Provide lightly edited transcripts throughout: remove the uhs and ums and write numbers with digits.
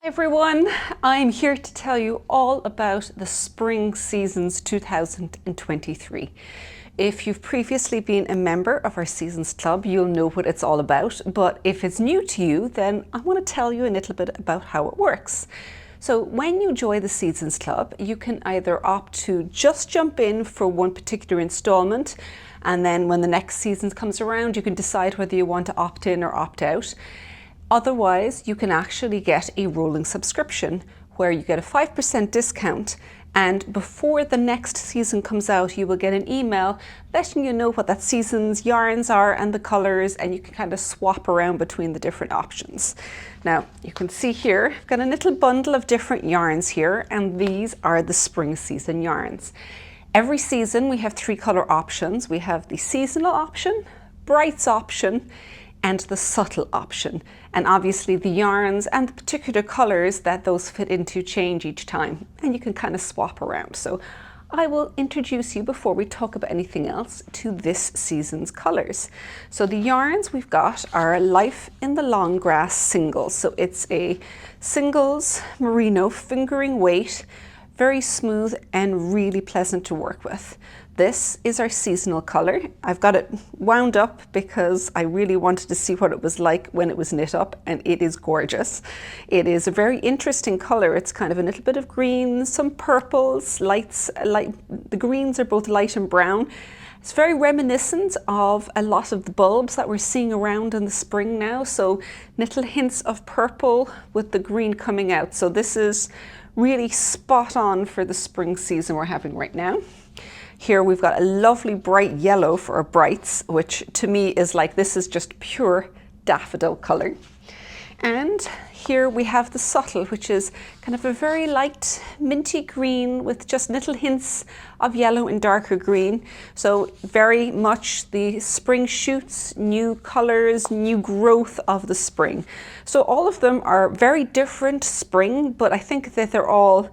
Hi everyone, I'm here to tell you all about the spring seasons 2023. If you've previously been a member of our Seasons Club, you'll know what it's all about, but if it's new to you, then I want to tell you a little bit about how it works. So when you join the Seasons Club, you can either opt to just jump in for one particular installment, and then when the next season comes around, you can decide whether you want to opt in or opt out. Otherwise, you can actually get a rolling subscription where you get a 5% discount, and before the next season comes out, you will get an email letting you know what that season's yarns are and the colors, and you can kind of swap around between the different options. Now, you can see here, I've got a little bundle of different yarns here, and these are the spring season yarns. Every season we have 3 color options. We have the seasonal option, brights option, and the subtle option. And obviously the yarns and the particular colors that those fit into change each time, and you can kind of swap around. So I will introduce you, before we talk about anything else, to this season's colors. So the yarns we've got are Life in the Long Grass singles. So it's a singles merino fingering weight, very smooth and really pleasant to work with. This is our seasonal color. I've got it wound up because I really wanted to see what it was like when it was knit up, and it is gorgeous. It is a very interesting color. It's kind of a little bit of green, some purples, lights, the greens are both light and brown. It's very reminiscent of a lot of the bulbs that we're seeing around in the spring now. So little hints of purple with the green coming out. So this is really spot on for the spring season we're having right now. Here we've got a lovely bright yellow for our brights, which to me is like, this is just pure daffodil color. And here we have the subtle, which is kind of a very light minty green with just little hints of yellow and darker green. So very much the spring shoots, new colors, new growth of the spring. So all of them are very different spring, but I think that they're all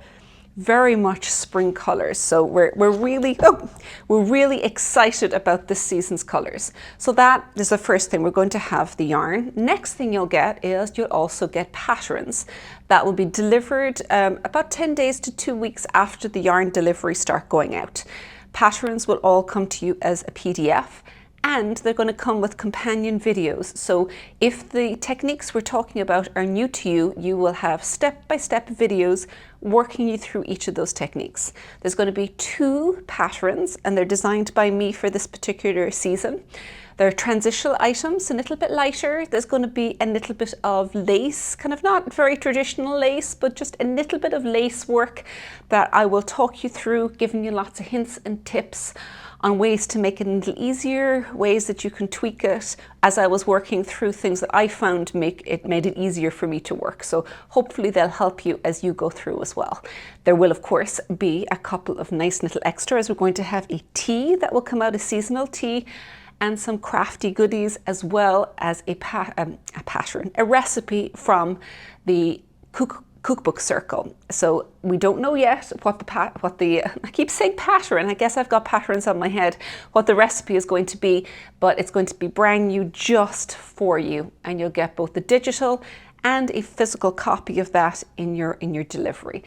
very much spring colors. So we're really excited about this season's colors. So that is the first thing. We're going to have the yarn. Next thing you'll get is you'll also get patterns that will be delivered about 10 days to 2 weeks after the yarn delivery start going out. Patterns will all come to you as a PDF, and they're going to come with companion videos. So if the techniques we're talking about are new to you, you will have step-by-step videos working you through each of those techniques. There's going to be 2 patterns, and they're designed by me for this particular season. They're transitional items, a little bit lighter. There's going to be a little bit of lace, kind of not very traditional lace, but just a little bit of lace work that I will talk you through, giving you lots of hints and tips on ways to make it a little easier, ways that you can tweak it, as I was working through things that I found made it easier for me to work. So hopefully they'll help you as you go through as well. There will of course be a couple of nice little extras. We're going to have a tea that will come out, a seasonal tea, and some crafty goodies, as well as a pattern, a recipe from the cookbook circle. So we don't know yet what the I keep saying pattern, I guess I've got patterns on my head, what the recipe is going to be, but it's going to be brand new just for you, and you'll get both the digital and a physical copy of that in your delivery.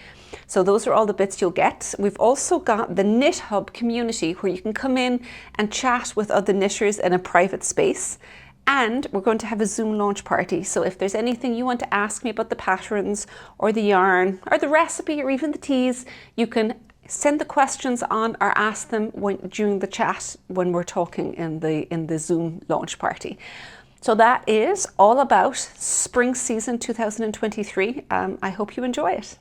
So those are all the bits you'll get. We've also got the Knit Hub community, where you can come in and chat with other knitters in a private space. And we're going to have a Zoom launch party. So if there's anything you want to ask me about the patterns or the yarn or the recipe or even the teas, you can send the questions on or ask them during the chat when we're talking in the Zoom launch party. So that is all about spring season 2023. I hope you enjoy it.